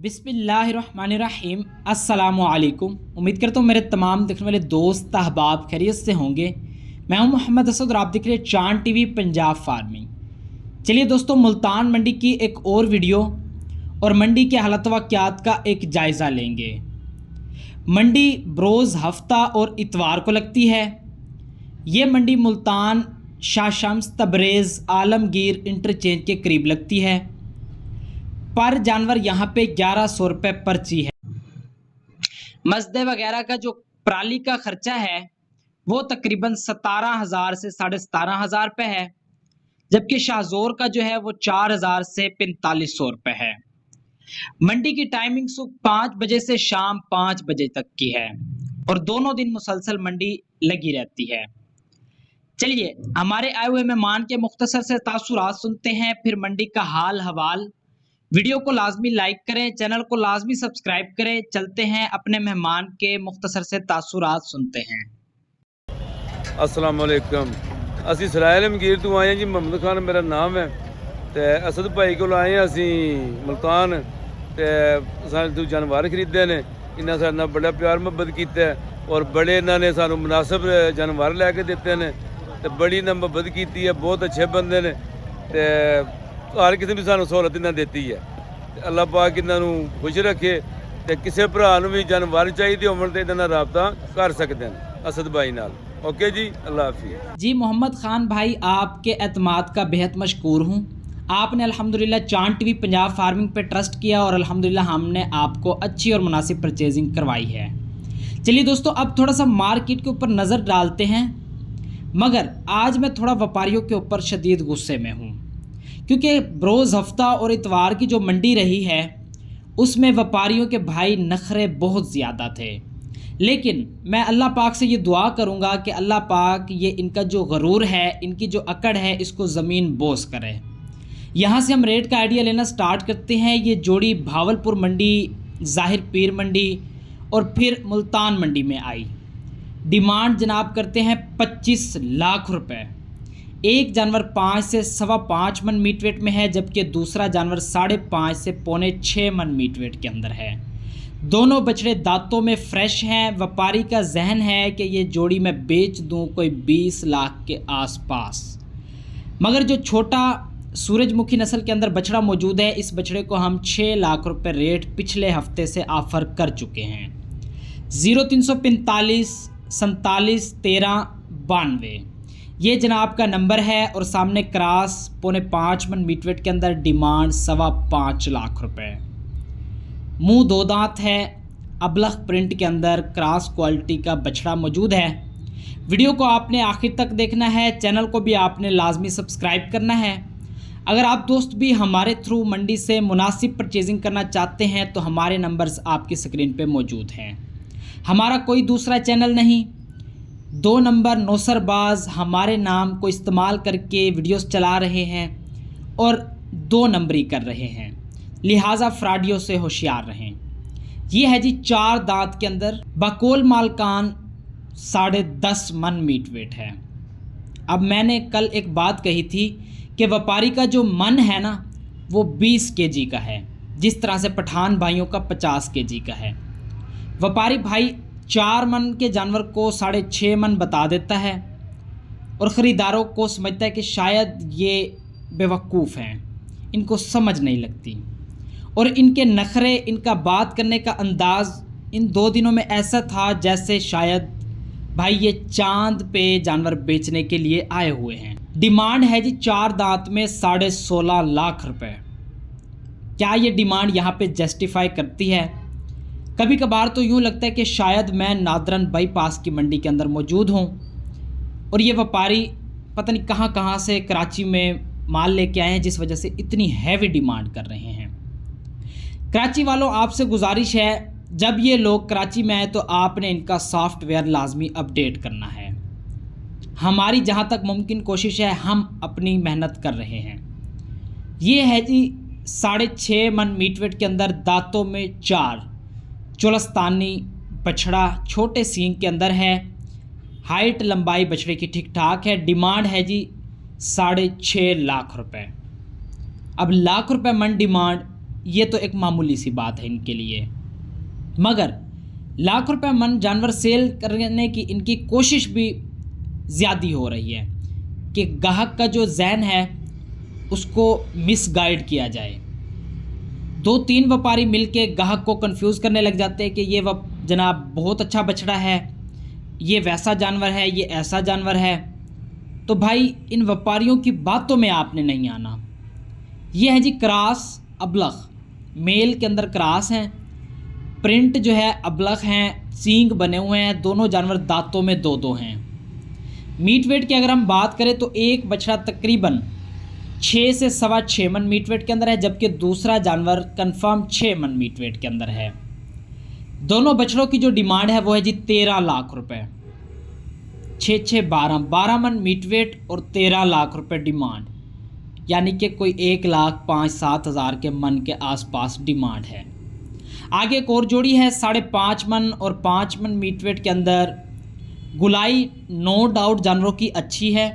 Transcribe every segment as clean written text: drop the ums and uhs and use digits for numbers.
बिस्मिल्लाहिर्रहमानिर्रहीम। अस्सलामुअलैकुम। उम्मीद करता हूँ मेरे तमाम देखने वाले दोस्त अहबाब खैरियत से होंगे। मैं हूँ मोहम्मद असद और आप देख रहे हैं चांद टीवी पंजाब फार्मिंग। चलिए दोस्तों, मुल्तान मंडी की एक और वीडियो और मंडी के हालत वाक़यात का एक जायज़ा लेंगे। मंडी बरोज़ हफ्ता और इतवार को लगती है। ये मंडी मुल्तान शाह शम्स तबरेज़ आलमगीर इंटरचेंज के करीब लगती है। पर जानवर यहाँ पे 1100 रुपये पर्ची है। मज़दे वगैरह का जो पराली का खर्चा है वो तकरीबन 17,000 से 17,500 रुपये है, जबकि शाहजोर का जो है वो 4,000 से 4500 रुपये है। मंडी की टाइमिंग सुबह 5 बजे से शाम 5 बजे तक की है और दोनों दिन मुसलसल मंडी लगी रहती है। चलिए हमारे आए हुए मेहमान के मुख्तसर से तासुरात सुनते हैं, फिर मंडी का हाल हवाल। वीडियो को लाजमी लाइक करें, चैनल को लाजमी सब्सक्राइब करें। चलते हैं अपने मेहमान के मुख्तसर से तासुरात सुनते हैं। अस्सलाम वालेकुम। असी सराय आलमगीर तो आए हैं जी। मोहम्मद खान मेरा नाम है ते असद भाई को आए हैं असी मुल्तान ते सानू जानवर खरीदे ने। इन्हें साडे नाल बड़ा प्यार मुहब्बत कीता है और बड़े इन्होंने सानू मुनासिब जानवर लैके दिते ने ते बड़ी इन्हें मुहब्बत की है। बहुत अच्छे बंदे ने ते हर किसी भी सानू सहूलत इन्हें देती है। अल्लाह पाक इन्हों खुश रखे ते किसी भरा भी जानवर चाहिए होवन ते इन्हां नाल राबता कर सकते हैं असद भाई नाल। ओके जी, अल्लाह हाफिज़ जी। मोहम्मद खान भाई, आपके एतमाद का बेहद मशकूर हूँ। आपने अल्हम्दुलिल्लाह चांद टीवी पंजाब फार्मिंग पे ट्रस्ट किया और अल्हम्दुलिल्लाह हमने आपको अच्छी और मुनासिब परचेजिंग करवाई है। चलिए दोस्तों, अब थोड़ा सा मार्केट के ऊपर नज़र डालते हैं। मगर आज मैं थोड़ा व्यापारियों के ऊपर शदीद गुस्से में हूँ, क्योंकि बरोज़ हफ्ता और इतवार की जो मंडी रही है उसमें व्यापारियों के भाई नखरे बहुत ज़्यादा थे। लेकिन मैं अल्लाह पाक से ये दुआ करूँगा कि अल्लाह पाक ये इनका जो गरूर है, इनकी जो अकड़ है, इसको ज़मीन बोस करे। यहाँ से हम रेट का आइडिया लेना स्टार्ट करते हैं। ये जोड़ी भावलपुर मंडी, ज़ाहिर पीर मंडी और फिर मुल्तान मंडी में आई। डिमांड जनाब करते हैं 25 लाख रुपए। एक जानवर 5 से 5.25 मन मीट वेट में है, जबकि दूसरा जानवर 5.5 से 6.25 मन मीट वेट के अंदर है। दोनों बछड़े दांतों में फ्रेश हैं। व्यापारी का जहन है कि ये जोड़ी मैं बेच दूं कोई 20 लाख के आसपास। मगर जो छोटा सूरजमुखी नस्ल के अंदर बछड़ा मौजूद है, इस बछड़े को हम 6 लाख रुपए रेट पिछले हफ्ते से ऑफ़र कर चुके हैं। 0345 47 13 92 ये जनाब का नंबर है और सामने क्रॉस 4.5 मन मीटवेट के अंदर डिमांड 5.25 लाख रुपए। मुंह 2 दांत है, अबलख प्रिंट के अंदर क्रॉस क्वालिटी का बछड़ा मौजूद है। वीडियो को आपने आखिर तक देखना है, चैनल को भी आपने लाजमी सब्सक्राइब करना है। अगर आप दोस्त भी हमारे थ्रू मंडी से मुनासिब परचेजिंग करना चाहते हैं तो हमारे नंबर्स आपकी स्क्रीन पे मौजूद हैं। हमारा कोई दूसरा चैनल नहीं, 2 नंबर नौसरबाज हमारे नाम को इस्तेमाल करके वीडियोस चला रहे हैं और 2 नंबरी कर रहे हैं, लिहाजा फ्रॉडियों से होशियार रहें। ये है जी 4 दांत के अंदर बकोल मालकान 10.5 मन मीट वेट है। अब मैंने कल एक बात कही थी कि व्यापारी का जो मन है ना वो 20 केजी का है, जिस तरह से पठान भाइयों का 50 केजी का है। व्यापारी भाई 4 मन के जानवर को 6.5 मन बता देता है और ख़रीदारों को समझता है कि शायद ये बेवकूफ़ हैं, इनको समझ नहीं लगती। और इनके नखरे, इनका बात करने का अंदाज़ इन 2 दिनों में ऐसा था जैसे शायद भाई ये चांद पे जानवर बेचने के लिए आए हुए हैं। डिमांड है जी 4 दांत में 16.5 लाख रुपए। क्या ये डिमांड यहाँ पे जस्टिफाई करती है? कभी कभार तो यूँ लगता है कि शायद मैं नादरन बाईपास की मंडी के अंदर मौजूद हूँ और ये व्यापारी पता नहीं कहाँ से कराची में माल लेके आए हैं, जिस वजह से इतनी हैवी डिमांड कर रहे हैं। कराची वालों, आपसे गुजारिश है, जब ये लोग कराची में आए तो आपने इनका सॉफ्टवेयर लाजमी अपडेट करना है। हमारी जहाँ तक मुमकिन कोशिश है, हम अपनी मेहनत कर रहे हैं। ये है जी 6.5 मन मीटवेट के अंदर दांतों में 4 चोलस्तानी बछड़ा छोटे सींग के अंदर है। हाइट लंबाई बछड़े की ठीक ठाक है। डिमांड है जी 6.5 लाख रुपए। अब लाख रुपए मन डिमांड ये तो एक मामूली सी बात है इनके लिए, मगर लाख रुपए मन जानवर सेल करने की इनकी कोशिश भी ज़्यादा हो रही है कि ग्राहक का जो जहन है उसको मिसगाइड किया जाए। 2-3 व्यापारी मिलके ग्राहक को कंफ्यूज करने लग जाते हैं कि ये जनाब बहुत अच्छा बछड़ा है, ये वैसा जानवर है, ये ऐसा जानवर है। तो भाई इन व्यापारियों की बातों में आपने नहीं आना। ये है जी क्रॉस अबलख, मेल के अंदर क्रॉस हैं, प्रिंट जो है अबलख हैं, सींग बने हुए हैं, दोनों जानवर दांतों में 2-2 हैं। मीट वेट की अगर हम बात करें तो एक बछड़ा तकरीबन 6 से 6.25 मन मीट वेट के अंदर है, जबकि दूसरा जानवर कंफर्म 6 मन मीट वेट के अंदर है। दोनों बछड़ों की जो डिमांड है वो है जी 13 लाख रुपए। 6-6 12 मन मीट वेट और 13 लाख रुपए डिमांड, यानी कि कोई 1,05,000-7 हज़ार के मन के आसपास डिमांड है। आगे एक और जोड़ी है 5.5 मन और 5 मन मीट वेट के अंदर। गुलाई नो डाउट जानवरों की अच्छी है,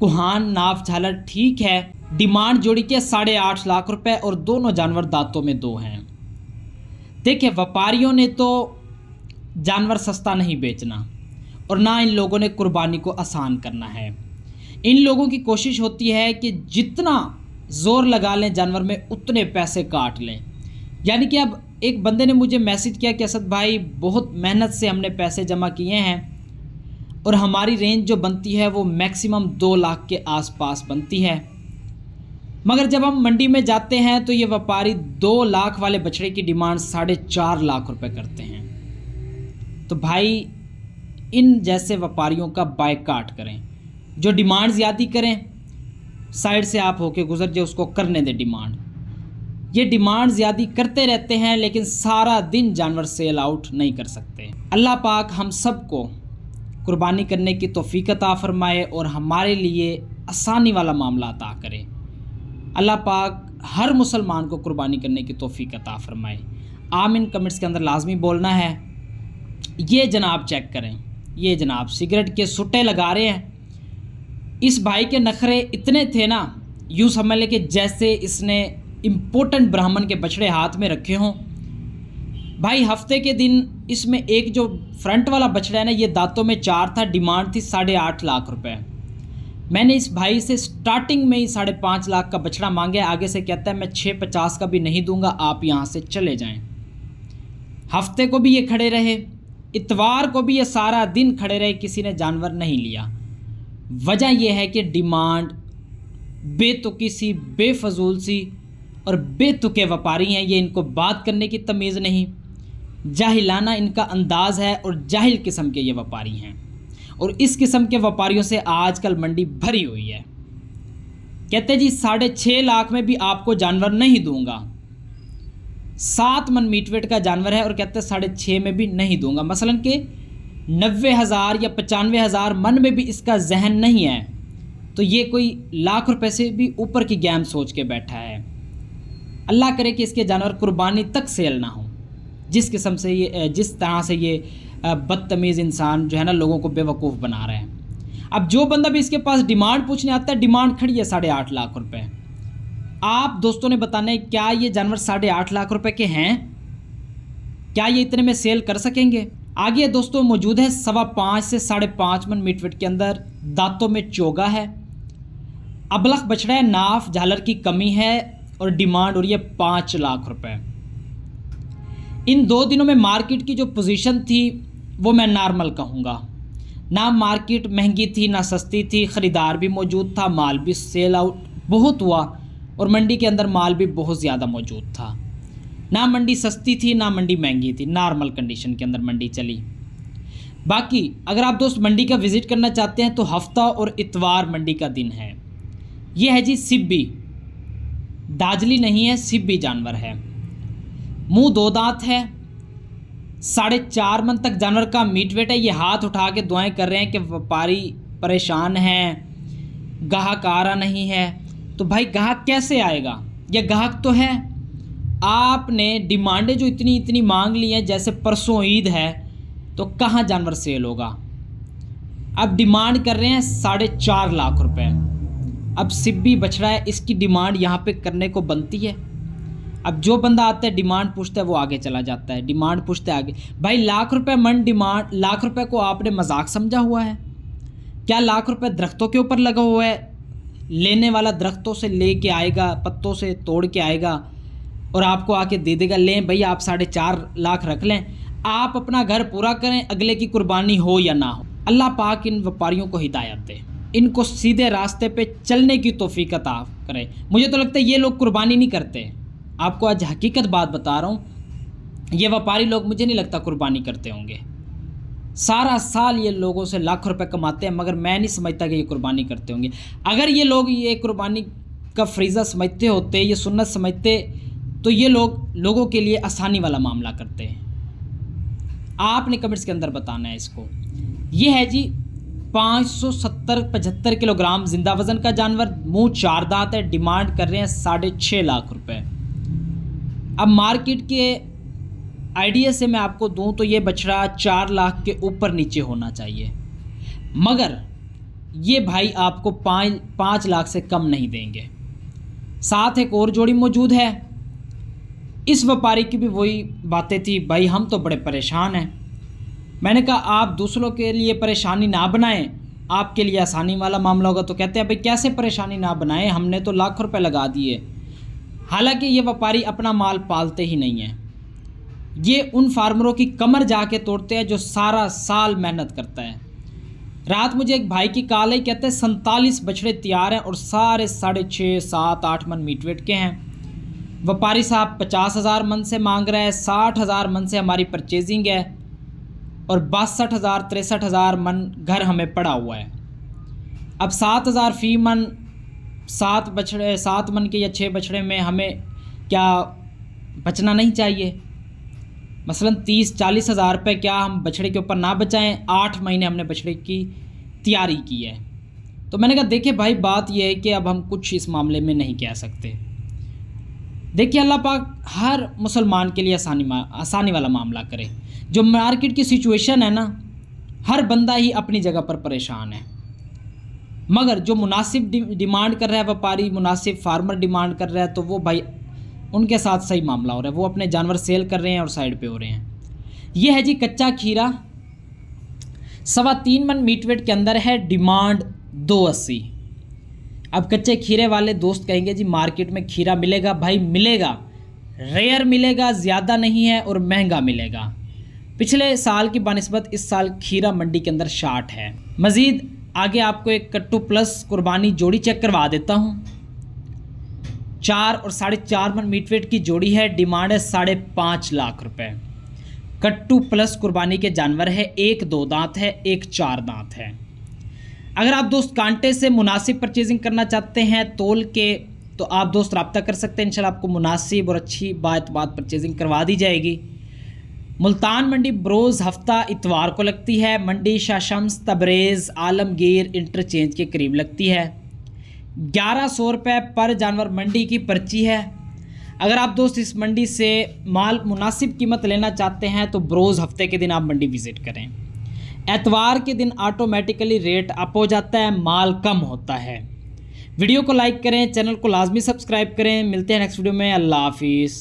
कुहान नाफ झालर ठीक है। डिमांड जोड़ी के 8.5 लाख रुपए और दोनों जानवर दांतों में 2 हैं। देखिए व्यापारियों ने तो जानवर सस्ता नहीं बेचना और ना इन लोगों ने कुर्बानी को आसान करना है। इन लोगों की कोशिश होती है कि जितना ज़ोर लगा लें जानवर में उतने पैसे काट लें। यानी कि अब एक बंदे ने मुझे मैसेज किया कि असद भाई बहुत मेहनत से हमने पैसे जमा किए हैं और हमारी रेंज जो बनती है वो मैक्सिमम 2 लाख के आसपास बनती है, मगर जब हम मंडी में जाते हैं तो ये व्यापारी 2 लाख वाले बछड़े की डिमांड 4.5 लाख रुपए करते हैं। तो भाई इन जैसे व्यापारियों का बायकाट करें, जो डिमांड ज़्यादा करें साइड से आप होके गुजर जाए, उसको करने दें डिमांड। ये डिमांड ज़्यादा करते रहते हैं लेकिन सारा दिन जानवर सेल आउट नहीं कर सकते। अल्लाह पाक हम सबको कुर्बानी करने की तौफीक अता फरमाए और हमारे लिए आसानी वाला मामला अता करे। अल्लाह पाक हर मुसलमान को कुर्बानी करने की तौफीक अता फरमाए। आमीन कमेंट्स के अंदर लाजमी बोलना है। ये जनाब चेक करें, ये जनाब सिगरेट के सुट्टे लगा रहे हैं। इस भाई के नखरे इतने थे ना, यूँ समझ लें कि जैसे इसने इम्पोर्टेंट ब्राह्मण के बछड़े हाथ में रखे हों। भाई हफ्ते के दिन इसमें एक जो फ्रंट वाला बछड़ा है ना, ये दांतों में 4 था, डिमांड थी 8.5 लाख रुपए। मैंने इस भाई से स्टार्टिंग में ही 5.5 लाख का बछड़ा मांगे, आगे से कहता है मैं 6.50 का भी नहीं दूंगा, आप यहाँ से चले जाएं। हफ्ते को भी ये खड़े रहे, इतवार को भी ये सारा दिन खड़े रहे, किसी ने जानवर नहीं लिया। वजह यह है कि डिमांड बेतुकी सी, बेफजूल सी और बेतुके व्यापारी हैं। ये इनको बात करने की तमीज़ नहीं, जाहिलाना इनका अंदाज़ है और जाहिल किस्म के ये व्यापारी हैं। और इस किस्म के व्यापारियों से आजकल मंडी भरी हुई है। कहते जी 6.5 लाख में भी आपको जानवर नहीं दूंगा। 7 मन मीट वेट का जानवर है और कहते 6.5 में भी नहीं दूंगा। मसलन के 90,000 या 95,000 मन में भी इसका जहन नहीं है, तो ये कोई लाख रुपए से भी ऊपर की गेम सोच के बैठा है। अल्लाह करे कि इसके जानवर कुर्बानी तक सेल ना हो। जिस किस्म से ये, जिस तरह से ये बदतमीज़ इंसान जो है ना लोगों को बेवकूफ़ बना रहे हैं। अब जो बंदा भी इसके पास डिमांड पूछने आता है, डिमांड खड़ी है 8.5 लाख रुपए। आप दोस्तों ने बताना है क्या ये जानवर 8.5 लाख रुपए के हैं? क्या ये इतने में सेल कर सकेंगे? आगे दोस्तों मौजूद है 5.25 से 5.5 मन मीट वेट के अंदर, दांतों में चोगा है, अबलख बछड़ा है, नाफ झालर की कमी है और डिमांड हो रही है 5 लाख रुपए। इन 2 दिनों में मार्केट की जो पोजीशन थी वो मैं नॉर्मल कहूँगा। ना मार्केट महंगी थी ना सस्ती थी, ख़रीदार भी मौजूद था, माल भी सेल आउट बहुत हुआ और मंडी के अंदर माल भी बहुत ज़्यादा मौजूद था। ना मंडी सस्ती थी ना मंडी महंगी थी, नॉर्मल कंडीशन के अंदर मंडी चली। बाकी अगर आप दोस्त मंडी का विज़िट करना चाहते हैं तो हफ्ता और इतवार मंडी का दिन है। ये है जी सिब्बी, दाजली नहीं है, सिब्बी जानवर है। मुंह 2 दांत है, 4.5 मन तक जानवर का मीट वेट है। ये हाथ उठा के दुआएं कर रहे हैं कि व्यापारी परेशान हैं, ग्राहक आ रहा नहीं है। तो भाई ग्राहक कैसे आएगा? या ग्राहक तो है, आपने डिमांडें जो इतनी इतनी मांग ली हैं, जैसे परसों ईद है तो कहाँ जानवर सेल होगा। अब डिमांड कर रहे हैं 4.5 लाख रुपए। अब सिब्बी बछड़ा है, इसकी डिमांड यहाँ पे करने को बनती है। अब जो बंदा आता है डिमांड पूछता है वो आगे चला जाता है, डिमांड पूछते आगे। भाई लाख रुपए मन डिमांड, लाख रुपए को आपने मजाक समझा हुआ है क्या? लाख रुपए दरख्तों के ऊपर लगा हुआ है, लेने वाला दरख्तों से ले के आएगा, पत्तों से तोड़ के आएगा और आपको आके दे देगा, लें भाई आप 4.5 लाख रख लें, आप अपना घर पूरा करें, अगले की कुर्बानी हो या ना हो। अल्लाह पाक इन व्यापारियों को हिदायत दे, इनको सीधे रास्ते पे चलने की तौफीक अता करे। मुझे तो लगता है ये लोग कुर्बानी नहीं करते, आपको आज हकीकत बात बता रहा हूँ, ये व्यापारी लोग मुझे नहीं लगता कुर्बानी करते होंगे। सारा साल ये लोगों से लाख रुपए कमाते हैं, मगर मैं नहीं समझता कि ये कुर्बानी करते होंगे। अगर ये लोग ये कुर्बानी का फरीज़ा समझते होते, ये सुन्नत समझते, तो ये लोगों के लिए आसानी वाला मामला करते हैं। आपने कमेंट्स के अंदर बताना है इसको। ये है जी 570-75 किलोग्राम जिंदा वजन का जानवर, मुंह 4 दांत है, डिमांड कर रहे हैं 6.5 लाख रुपए। अब मार्केट के आइडिया से मैं आपको दूं तो ये बछड़ा 4 लाख के ऊपर नीचे होना चाहिए, मगर ये भाई आपको 5 लाख से कम नहीं देंगे। साथ एक और जोड़ी मौजूद है। इस व्यापारी की भी वही बातें थी, भाई हम तो बड़े परेशान हैं। मैंने कहा आप दूसरों के लिए परेशानी ना बनाएं, आपके लिए आसानी वाला मामला होगा। तो कहते हैं भाई कैसे परेशानी ना बनाएं, हमने तो लाख रुपए लगा दिए। हालांकि ये व्यापारी अपना माल पालते ही नहीं हैं, ये उन फार्मरों की कमर जाके तोड़ते हैं जो सारा साल मेहनत करता है। रात मुझे एक भाई की कॉल आई, कहते हैं 47 बछड़े तैयार हैं और सारे 6.5, 7, 8 मन मीट वेट के हैं। व्यापारी साहब 50,000 मन से मांग रहा है, 60,000 मन से हमारी परचेजिंग है और 62,000 63,000 मन घर हमें पड़ा हुआ है। अब 7,000 फी मन, 7 मन के या 6 बछड़े में हमें क्या बचना नहीं चाहिए? मसलन 30-40 हज़ार रुपये क्या हम बछड़े के ऊपर ना बचाएं? 8 महीने हमने बछड़े की तैयारी की है। तो मैंने कहा देखिए भाई बात यह है कि अब हम कुछ इस मामले में नहीं कह सकते। देखिए अल्लाह पाक हर मुसलमान के लिए आसानी वाला मामला करे। जो मार्केट की सिचुएशन है ना, हर बंदा ही अपनी जगह पर परेशान है, मगर जो मुनासिब डिमांड कर रहा है व्यापारी, मुनासिब फार्मर डिमांड कर रहा है, तो वो भाई उनके साथ सही मामला हो रहा है, वो अपने जानवर सेल कर रहे हैं और साइड पे हो रहे हैं। ये है जी कच्चा खीरा, 3.25 मन मीट वेट के अंदर है, डिमांड 280। अब कच्चे खीरे वाले दोस्त कहेंगे जी मार्केट में खीरा मिलेगा? भाई मिलेगा, रेयर मिलेगा, ज़्यादा नहीं है और महंगा मिलेगा। पिछले साल की बनिस्बत इस साल खीरा मंडी के अंदर शार्ट है। मज़ीद आगे आपको एक कट्टू प्लस कुर्बानी जोड़ी चेक करवा देता हूँ। 4 और 4.5 मन मीट वेट की जोड़ी है, डिमांड है 5.5 लाख रुपए। कट्टू प्लस कुर्बानी के जानवर है, एक 2 दांत है, एक 4 दांत है। अगर आप दोस्त कांटे से मुनासिब परचेजिंग करना चाहते हैं तोल के, तो आप दोस्त रब्ता कर सकते हैं, इंशाल्लाह आपको मुनासिब और अच्छी बात परचेजिंग करवा दी जाएगी। मुल्तान मंडी बरोज़ हफ्ता इतवार को लगती है। मंडी शाह शम्स तबरेज़ आलमगीर इंटरचेंज के करीब लगती है। 1100 रुपये पर जानवर मंडी की पर्ची है। अगर आप दोस्त इस मंडी से माल मुनासिब कीमत लेना चाहते हैं तो बरोज़ हफ्ते के दिन आप मंडी विज़िट करें। एतवार के दिन ऑटोमेटिकली रेट अप हो जाता है, माल कम होता है। वीडियो को लाइक करें, चैनल को लाजमी सब्सक्राइब करें। मिलते हैं नेक्स्ट वीडियो में। अल्लाह हाफिज़।